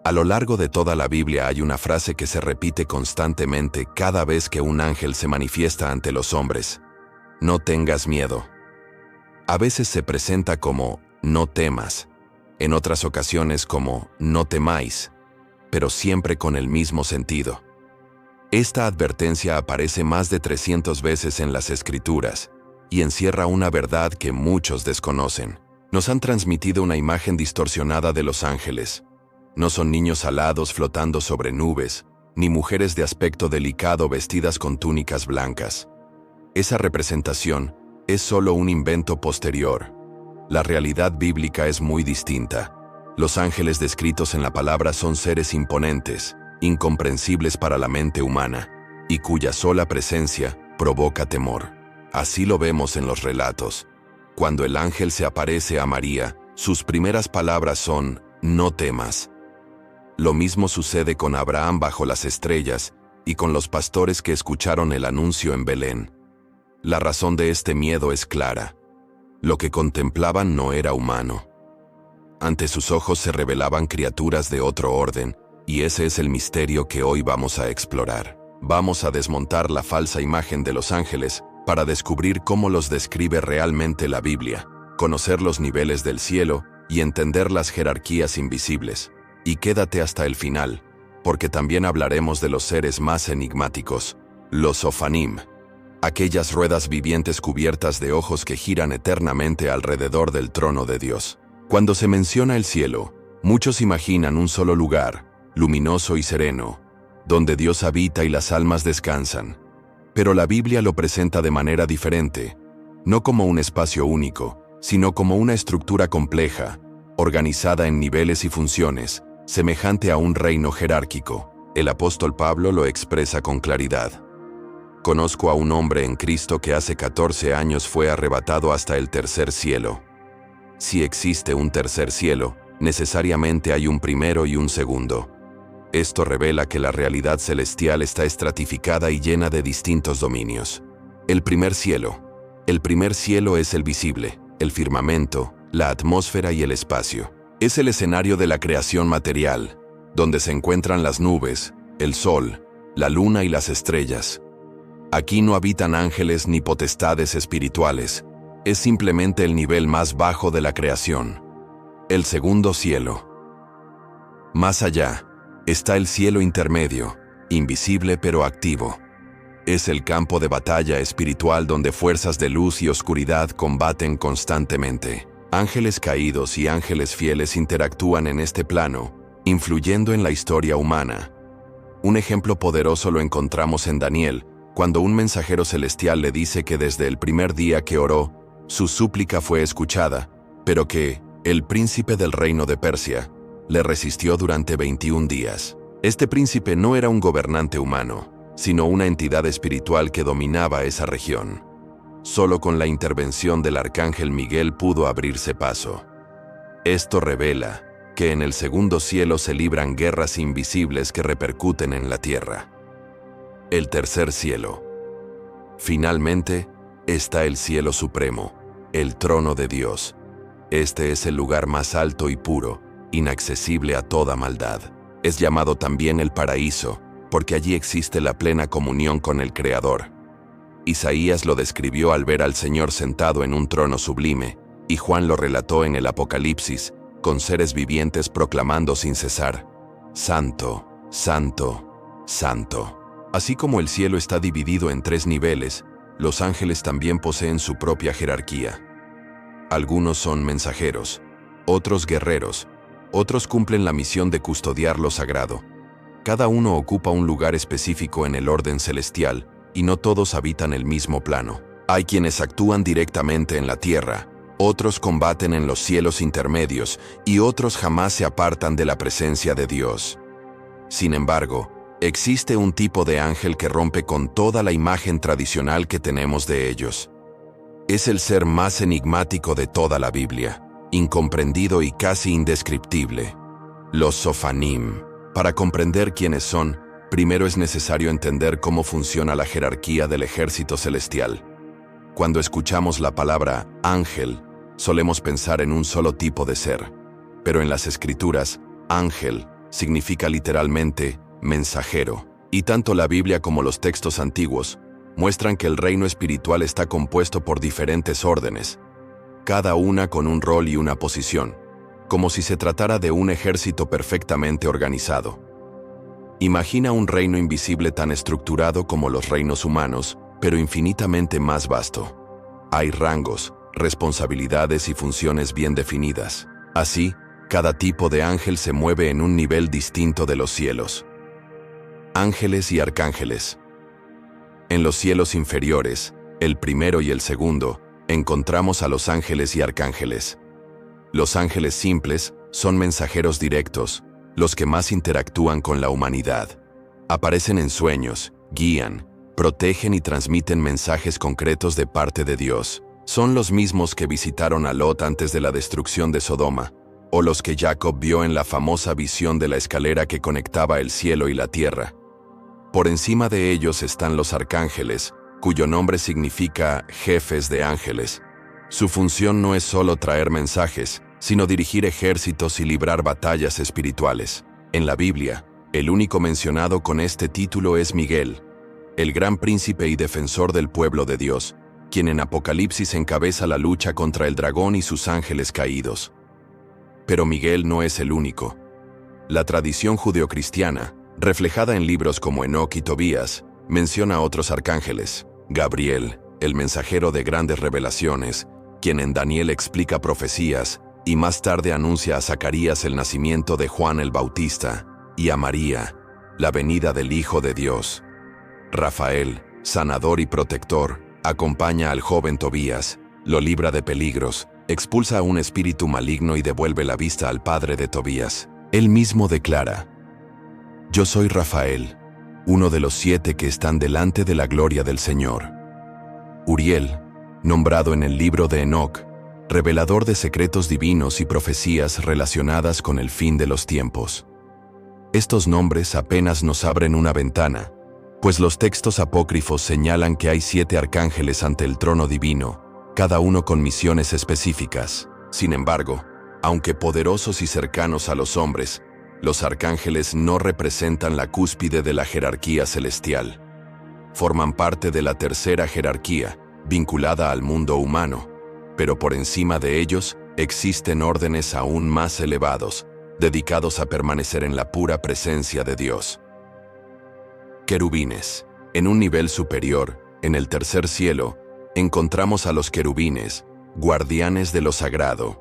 A lo largo de toda la Biblia hay una frase que se repite constantemente cada vez que un ángel se manifiesta ante los hombres: no tengas miedo. A veces se presenta como no temas, en otras ocasiones como no temáis, pero siempre con el mismo sentido. Esta advertencia aparece más de 300 veces en las Escrituras y encierra una verdad que muchos desconocen. Nos han transmitido una imagen distorsionada de los ángeles. No son niños alados flotando sobre nubes, ni mujeres de aspecto delicado vestidas con túnicas blancas. Esa representación es solo un invento posterior. La realidad bíblica es muy distinta. Los ángeles descritos en la palabra son seres imponentes, incomprensibles para la mente humana, y cuya sola presencia provoca temor. Así lo vemos en los relatos. Cuando el ángel se aparece a María, sus primeras palabras son: no temas. Lo mismo sucede con Abraham bajo las estrellas y con los pastores que escucharon el anuncio en Belén. La razón de este miedo es clara. Lo que contemplaban no era humano. Ante sus ojos se revelaban criaturas de otro orden, y ese es el misterio que hoy vamos a explorar. Vamos a desmontar la falsa imagen de los ángeles para descubrir cómo los describe realmente la Biblia, conocer los niveles del cielo y entender las jerarquías invisibles. Y quédate hasta el final, porque también hablaremos de los seres más enigmáticos, los Ofanim, aquellas ruedas vivientes cubiertas de ojos que giran eternamente alrededor del trono de Dios. Cuando se menciona el cielo, muchos imaginan un solo lugar, luminoso y sereno, donde Dios habita y las almas descansan. Pero la Biblia lo presenta de manera diferente, no como un espacio único, sino como una estructura compleja, organizada en niveles y funciones, semejante a un reino jerárquico. El apóstol Pablo lo expresa con claridad. Conozco a un hombre en Cristo que hace 14 años fue arrebatado hasta el tercer cielo. Si existe un tercer cielo, necesariamente hay un primero y un segundo. Esto revela que la realidad celestial está estratificada y llena de distintos dominios. El primer cielo es el visible, el firmamento, la atmósfera y el espacio. Es el escenario de la creación material, donde se encuentran las nubes, el sol, la luna y las estrellas. Aquí no habitan ángeles ni potestades espirituales, es simplemente el nivel más bajo de la creación. El segundo cielo. Más allá, está el cielo intermedio, invisible pero activo. Es el campo de batalla espiritual donde fuerzas de luz y oscuridad combaten constantemente. Ángeles caídos y ángeles fieles interactúan en este plano, influyendo en la historia humana. Un ejemplo poderoso lo encontramos en Daniel, cuando un mensajero celestial le dice que desde el primer día que oró, su súplica fue escuchada, pero que el príncipe del reino de Persia le resistió durante 21 días. Este príncipe no era un gobernante humano, sino una entidad espiritual que dominaba esa región. Solo con la intervención del arcángel Miguel pudo abrirse paso. Esto revela que en el segundo cielo se libran guerras invisibles que repercuten en la tierra. El tercer cielo. Finalmente, está el cielo supremo, el trono de Dios. Este es el lugar más alto y puro, inaccesible a toda maldad. Es llamado también el paraíso, porque allí existe la plena comunión con el Creador. Isaías lo describió al ver al Señor sentado en un trono sublime, y Juan lo relató en el Apocalipsis, con seres vivientes proclamando sin cesar: Santo, Santo, Santo. Así como el cielo está dividido en 3 niveles, los ángeles también poseen su propia jerarquía. Algunos son mensajeros, otros guerreros, otros cumplen la misión de custodiar lo sagrado. Cada uno ocupa un lugar específico en el orden celestial, y no todos habitan el mismo plano. Hay quienes actúan directamente en la tierra, otros combaten en los cielos intermedios, y otros jamás se apartan de la presencia de Dios. Sin embargo, existe un tipo de ángel que rompe con toda la imagen tradicional que tenemos de ellos. Es el ser más enigmático de toda la Biblia, incomprendido y casi indescriptible: los Sofanim. Para comprender quiénes son, primero es necesario entender cómo funciona la jerarquía del ejército celestial. Cuando escuchamos la palabra ángel, solemos pensar en un solo tipo de ser, pero en las Escrituras, ángel significa literalmente mensajero, y tanto la Biblia como los textos antiguos muestran que el reino espiritual está compuesto por diferentes órdenes, cada una con un rol y una posición, como si se tratara de un ejército perfectamente organizado. Imagina un reino invisible tan estructurado como los reinos humanos, pero infinitamente más vasto. Hay rangos, responsabilidades y funciones bien definidas. Así, cada tipo de ángel se mueve en un nivel distinto de los cielos. Ángeles y arcángeles. En los cielos inferiores, el primero y el segundo, encontramos a los ángeles y arcángeles. Los ángeles simples son mensajeros directos, los que más interactúan con la humanidad. Aparecen en sueños, guían, protegen y transmiten mensajes concretos de parte de Dios. Son los mismos que visitaron a Lot antes de la destrucción de Sodoma, o los que Jacob vio en la famosa visión de la escalera que conectaba el cielo y la tierra. Por encima de ellos están los arcángeles, cuyo nombre significa jefes de ángeles. Su función no es solo traer mensajes, sino dirigir ejércitos y librar batallas espirituales. En la Biblia, el único mencionado con este título es Miguel, el gran príncipe y defensor del pueblo de Dios, quien en Apocalipsis encabeza la lucha contra el dragón y sus ángeles caídos. Pero Miguel no es el único. La tradición judeocristiana, reflejada en libros como Enoc y Tobías, menciona a otros arcángeles. Gabriel, el mensajero de grandes revelaciones, quien en Daniel explica profecías, y más tarde anuncia a Zacarías el nacimiento de Juan el Bautista, y a María, la venida del Hijo de Dios. Rafael, sanador y protector, acompaña al joven Tobías, lo libra de peligros, expulsa a un espíritu maligno y devuelve la vista al padre de Tobías. Él mismo declara: «Yo soy Rafael, uno de los 7 que están delante de la gloria del Señor». Uriel, nombrado en el libro de Enoc, revelador de secretos divinos y profecías relacionadas con el fin de los tiempos. Estos nombres apenas nos abren una ventana, pues los textos apócrifos señalan que hay 7 arcángeles ante el trono divino, cada uno con misiones específicas. Sin embargo, aunque poderosos y cercanos a los hombres, los arcángeles no representan la cúspide de la jerarquía celestial. Forman parte de la tercera jerarquía, vinculada al mundo humano, pero por encima de ellos existen órdenes aún más elevados, dedicados a permanecer en la pura presencia de Dios. Querubines. En un nivel superior, en el tercer cielo, encontramos a los querubines, guardianes de lo sagrado.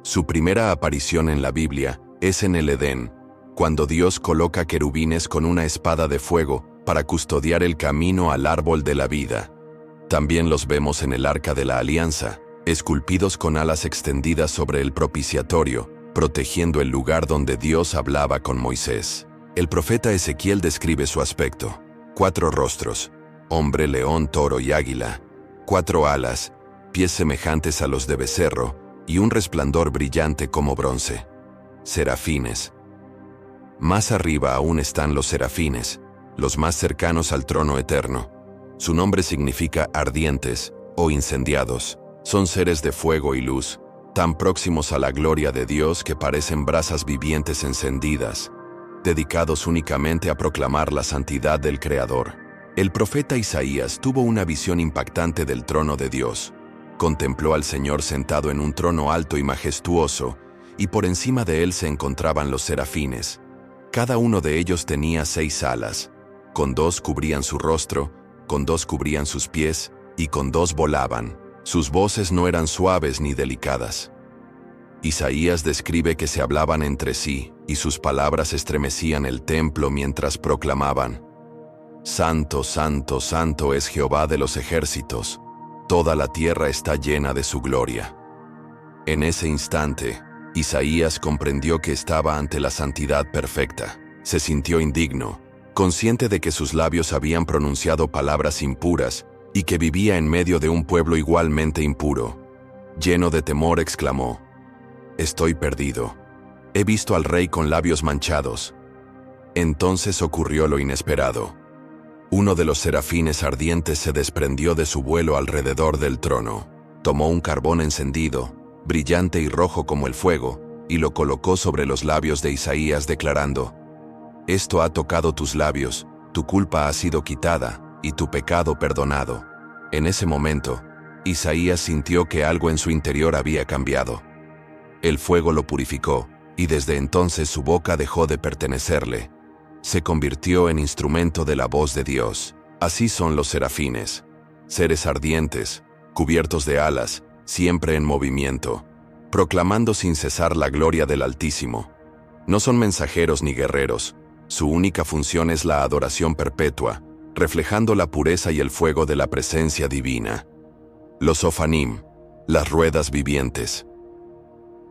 Su primera aparición en la Biblia es en el Edén, cuando Dios coloca querubines con una espada de fuego para custodiar el camino al árbol de la vida. También los vemos en el Arca de la Alianza, esculpidos con alas extendidas sobre el propiciatorio, protegiendo el lugar donde Dios hablaba con Moisés. El profeta Ezequiel describe su aspecto: 4 rostros, hombre, león, toro y águila, 4 alas, pies semejantes a los de becerro, y un resplandor brillante como bronce. Serafines. Más arriba aún están los serafines, los más cercanos al trono eterno. Su nombre significa ardientes o incendiados. Son seres de fuego y luz, tan próximos a la gloria de Dios que parecen brasas vivientes encendidas, dedicados únicamente a proclamar la santidad del Creador. El profeta Isaías tuvo una visión impactante del trono de Dios. Contempló al Señor sentado en un trono alto y majestuoso, y por encima de él se encontraban los serafines. Cada uno de ellos tenía 6 alas. Con 2 cubrían su rostro, con 2 cubrían sus pies, y con 2 volaban. Sus voces no eran suaves ni delicadas. Isaías describe que se hablaban entre sí, y sus palabras estremecían el templo mientras proclamaban: «Santo, santo, santo es Jehová de los ejércitos, toda la tierra está llena de su gloria». En ese instante, Isaías comprendió que estaba ante la santidad perfecta. Se sintió indigno, consciente de que sus labios habían pronunciado palabras impuras y que vivía en medio de un pueblo igualmente impuro. Lleno de temor, exclamó: «Estoy perdido. He visto al rey con labios manchados». Entonces ocurrió lo inesperado. Uno de los serafines ardientes se desprendió de su vuelo alrededor del trono. Tomó un carbón encendido, brillante y rojo como el fuego, y lo colocó sobre los labios de Isaías declarando: «Esto ha tocado tus labios, tu culpa ha sido quitada, y tu pecado perdonado». En ese momento, Isaías sintió que algo en su interior había cambiado. El fuego lo purificó, y desde entonces su boca dejó de pertenecerle. Se convirtió en instrumento de la voz de Dios. Así son los serafines, seres ardientes, cubiertos de alas, siempre en movimiento, proclamando sin cesar la gloria del Altísimo. No son mensajeros ni guerreros, su única función es la adoración perpetua, reflejando la pureza y el fuego de la presencia divina. Los Ofanim, las ruedas vivientes.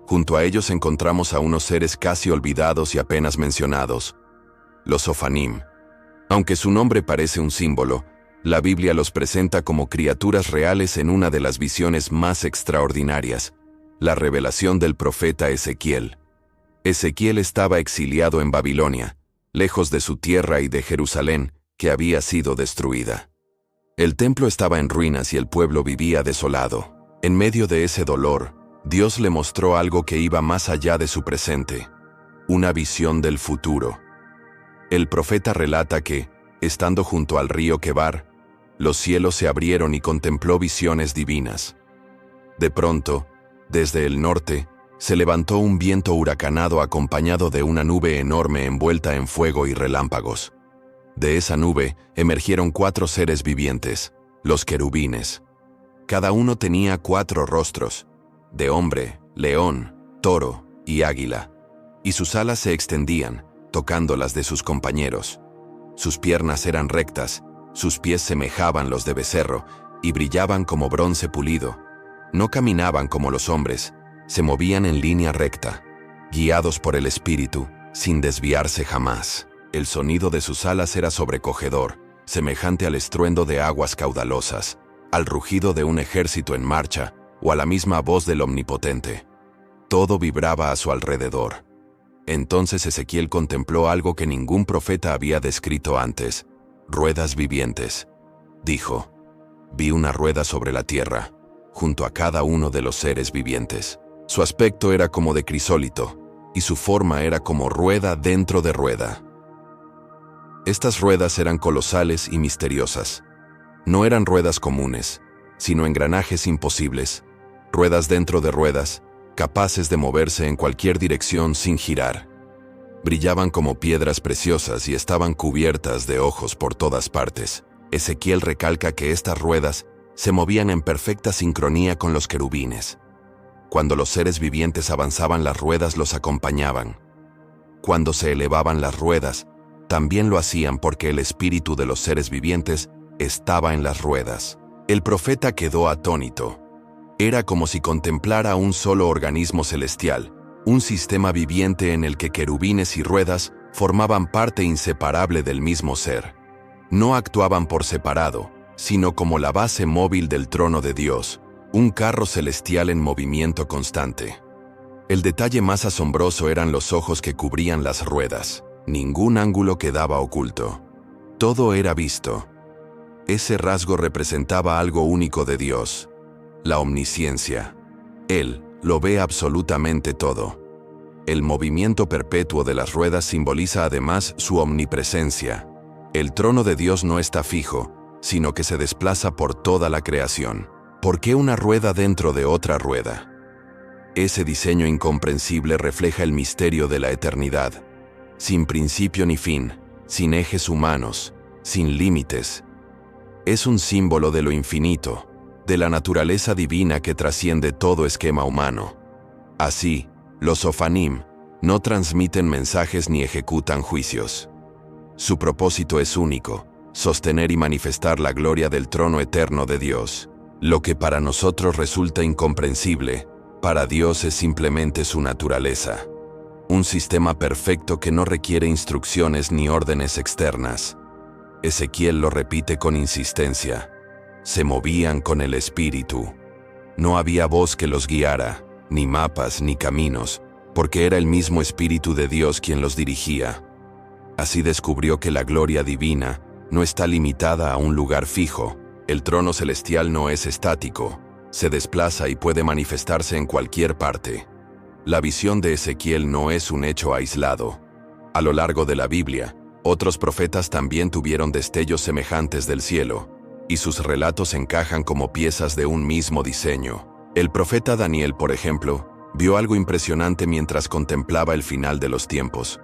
Junto a ellos encontramos a unos seres casi olvidados y apenas mencionados, los Ofanim. Aunque su nombre parece un símbolo, la Biblia los presenta como criaturas reales en una de las visiones más extraordinarias, la revelación del profeta Ezequiel. Ezequiel estaba exiliado en Babilonia, lejos de su tierra y de Jerusalén, que había sido destruida. El templo estaba en ruinas y el pueblo vivía desolado. En medio de ese dolor, Dios le mostró algo que iba más allá de su presente, una visión del futuro. El profeta relata que, estando junto al río Quebar, los cielos se abrieron y contempló visiones divinas. De pronto, desde el norte, se levantó un viento huracanado acompañado de una nube enorme envuelta en fuego y relámpagos. De esa nube emergieron 4 seres vivientes, los querubines. Cada uno tenía 4 rostros, de hombre, león, toro y águila, y sus alas se extendían, tocando las de sus compañeros. Sus piernas eran rectas, sus pies semejaban los de becerro, y brillaban como bronce pulido. No caminaban como los hombres, se movían en línea recta, guiados por el Espíritu, sin desviarse jamás. El sonido de sus alas era sobrecogedor, semejante al estruendo de aguas caudalosas, al rugido de un ejército en marcha, o a la misma voz del Omnipotente. Todo vibraba a su alrededor. Entonces Ezequiel contempló algo que ningún profeta había descrito antes: ruedas vivientes. Dijo: «Vi una rueda sobre la tierra, junto a cada uno de los seres vivientes. Su aspecto era como de crisólito, y su forma era como rueda dentro de rueda». Estas ruedas eran colosales y misteriosas. No eran ruedas comunes, sino engranajes imposibles, ruedas dentro de ruedas, capaces de moverse en cualquier dirección sin girar. Brillaban como piedras preciosas y estaban cubiertas de ojos por todas partes. Ezequiel recalca que estas ruedas se movían en perfecta sincronía con los querubines. Cuando los seres vivientes avanzaban, las ruedas los acompañaban. Cuando se elevaban las ruedas, también lo hacían porque el espíritu de los seres vivientes estaba en las ruedas. El profeta quedó atónito. Era como si contemplara un solo organismo celestial, un sistema viviente en el que querubines y ruedas formaban parte inseparable del mismo ser. No actuaban por separado, sino como la base móvil del trono de Dios, un carro celestial en movimiento constante. El detalle más asombroso eran los ojos que cubrían las ruedas. Ningún ángulo quedaba oculto. Todo era visto. Ese rasgo representaba algo único de Dios: la omnisciencia. Él lo ve absolutamente todo. El movimiento perpetuo de las ruedas simboliza además su omnipresencia. El trono de Dios no está fijo, sino que se desplaza por toda la creación. ¿Por qué una rueda dentro de otra rueda? Ese diseño incomprensible refleja el misterio de la eternidad. Sin principio ni fin, sin ejes humanos, sin límites. Es un símbolo de lo infinito, de la naturaleza divina que trasciende todo esquema humano. Así, los Ofanim no transmiten mensajes ni ejecutan juicios. Su propósito es único: sostener y manifestar la gloria del trono eterno de Dios. Lo que para nosotros resulta incomprensible, para Dios es simplemente su naturaleza. Un sistema perfecto que no requiere instrucciones ni órdenes externas. Ezequiel lo repite con insistencia: se movían con el Espíritu. No había voz que los guiara, ni mapas ni caminos, porque era el mismo Espíritu de Dios quien los dirigía. Así descubrió que la gloria divina no está limitada a un lugar fijo. El trono celestial no es estático, se desplaza y puede manifestarse en cualquier parte. La visión de Ezequiel no es un hecho aislado. A lo largo de la Biblia, otros profetas también tuvieron destellos semejantes del cielo, y sus relatos encajan como piezas de un mismo diseño. El profeta Daniel, por ejemplo, vio algo impresionante mientras contemplaba el final de los tiempos.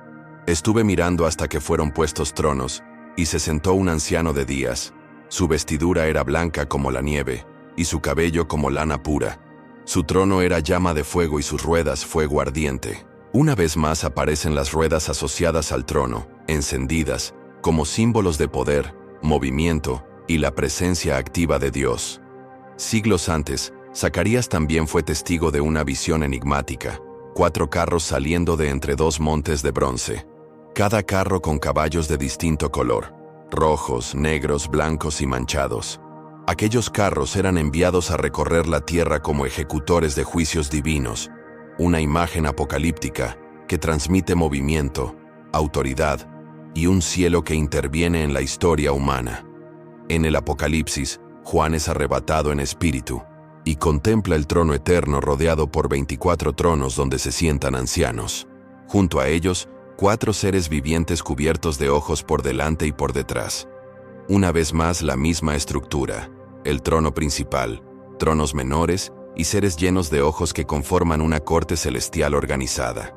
Estuve mirando hasta que fueron puestos tronos, y se sentó un anciano de días. Su vestidura era blanca como la nieve, y su cabello como lana pura. Su trono era llama de fuego y sus ruedas fuego ardiente. Una vez más aparecen las ruedas asociadas al trono, encendidas, como símbolos de poder, movimiento y la presencia activa de Dios. Siglos antes, Zacarías también fue testigo de una visión enigmática: 4 carros saliendo de entre 2 montes de bronce. Cada carro con caballos de distinto color, rojos, negros, blancos y manchados. Aquellos carros eran enviados a recorrer la tierra como ejecutores de juicios divinos, una imagen apocalíptica que transmite movimiento, autoridad y un cielo que interviene en la historia humana. En el Apocalipsis, Juan es arrebatado en espíritu y contempla el trono eterno rodeado por 24 tronos donde se sientan ancianos. Junto a ellos, 4 seres vivientes cubiertos de ojos por delante y por detrás. Una vez más la misma estructura: el trono principal, tronos menores y seres llenos de ojos que conforman una corte celestial organizada.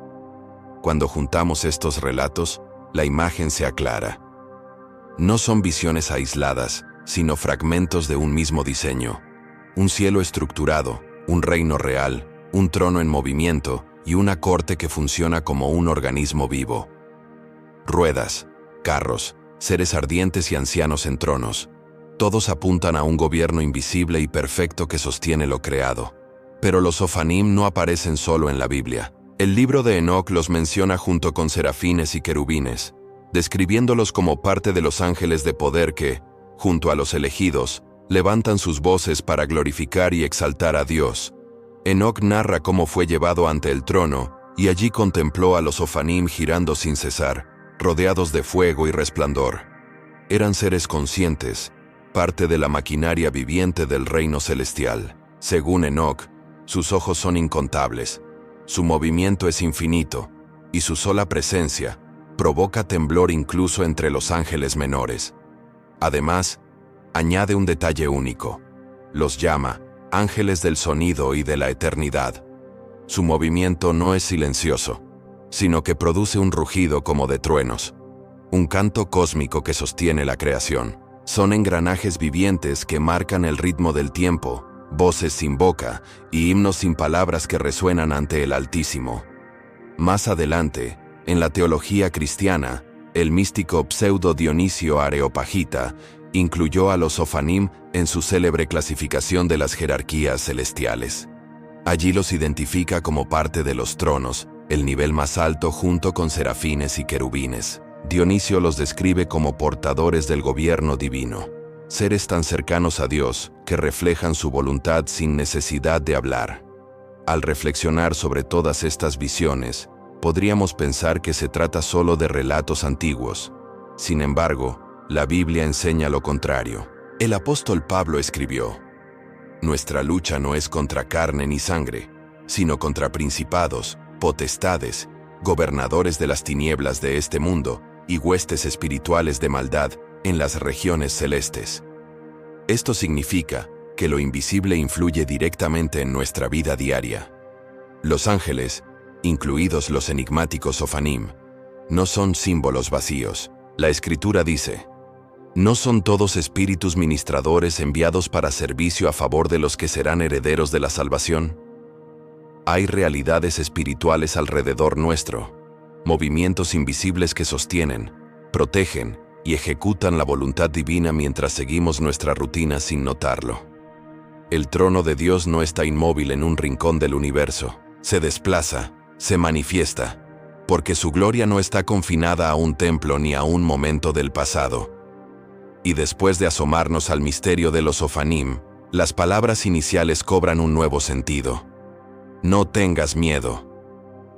Cuando juntamos estos relatos, la imagen se aclara. No son visiones aisladas, sino fragmentos de un mismo diseño. Un cielo estructurado, un reino real, un trono en movimiento y una corte que funciona como un organismo vivo. Ruedas, carros, seres ardientes y ancianos en tronos. Todos apuntan a un gobierno invisible y perfecto que sostiene lo creado. Pero los Ofanim no aparecen solo en la Biblia. El libro de Enoc los menciona junto con serafines y querubines, describiéndolos como parte de los ángeles de poder que, junto a los elegidos, levantan sus voces para glorificar y exaltar a Dios. Enoc narra cómo fue llevado ante el trono, y allí contempló a los Ofanim girando sin cesar, rodeados de fuego y resplandor. Eran seres conscientes, parte de la maquinaria viviente del reino celestial. Según Enoc, sus ojos son incontables, su movimiento es infinito, y su sola presencia provoca temblor incluso entre los ángeles menores. Además, añade un detalle único: los llama ángeles del sonido y de la eternidad. Su movimiento no es silencioso, sino que produce un rugido como de truenos, un canto cósmico que sostiene la creación. Son engranajes vivientes que marcan el ritmo del tiempo, voces sin boca y himnos sin palabras que resuenan ante el Altísimo. Más adelante, en la teología cristiana, el místico pseudo Dionisio Areopagita incluyó a los Ofanim en su célebre clasificación de las jerarquías celestiales. Allí los identifica como parte de los tronos, el nivel más alto junto con serafines y querubines. Dionisio los describe como portadores del gobierno divino, seres tan cercanos a Dios que reflejan su voluntad sin necesidad de hablar. Al reflexionar sobre todas estas visiones, podríamos pensar que se trata solo de relatos antiguos. Sin embargo, la Biblia enseña lo contrario. El apóstol Pablo escribió: «Nuestra lucha no es contra carne ni sangre, sino contra principados, potestades, gobernadores de las tinieblas de este mundo y huestes espirituales de maldad en las regiones celestes». Esto significa que lo invisible influye directamente en nuestra vida diaria. Los ángeles, incluidos los enigmáticos Ofanim, no son símbolos vacíos. La Escritura dice: ¿no son todos espíritus ministradores enviados para servicio a favor de los que serán herederos de la salvación? Hay realidades espirituales alrededor nuestro, movimientos invisibles que sostienen, protegen y ejecutan la voluntad divina mientras seguimos nuestra rutina sin notarlo. El trono de Dios no está inmóvil en un rincón del universo, se desplaza, se manifiesta, porque su gloria no está confinada a un templo ni a un momento del pasado. Y después de asomarnos al misterio de los Ofanim, las palabras iniciales cobran un nuevo sentido. No tengas miedo.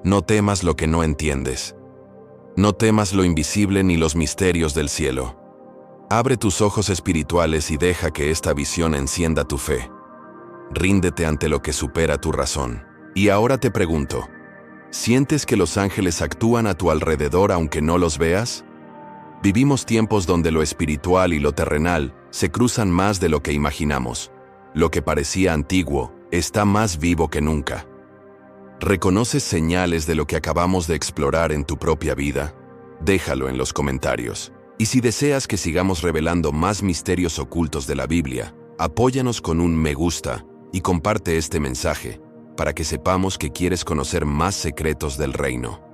No temas lo que no entiendes. No temas lo invisible ni los misterios del cielo. Abre tus ojos espirituales y deja que esta visión encienda tu fe. Ríndete ante lo que supera tu razón. Y ahora te pregunto, ¿Sientes que los ángeles actúan a tu alrededor aunque no los veas? Vivimos tiempos donde lo espiritual y lo terrenal se cruzan más de lo que imaginamos. Lo que parecía antiguo está más vivo que nunca. ¿Reconoces señales de lo que acabamos de explorar en tu propia vida? Déjalo en los comentarios. Y si deseas que sigamos revelando más misterios ocultos de la Biblia, apóyanos con un me gusta y comparte este mensaje para que sepamos que quieres conocer más secretos del reino.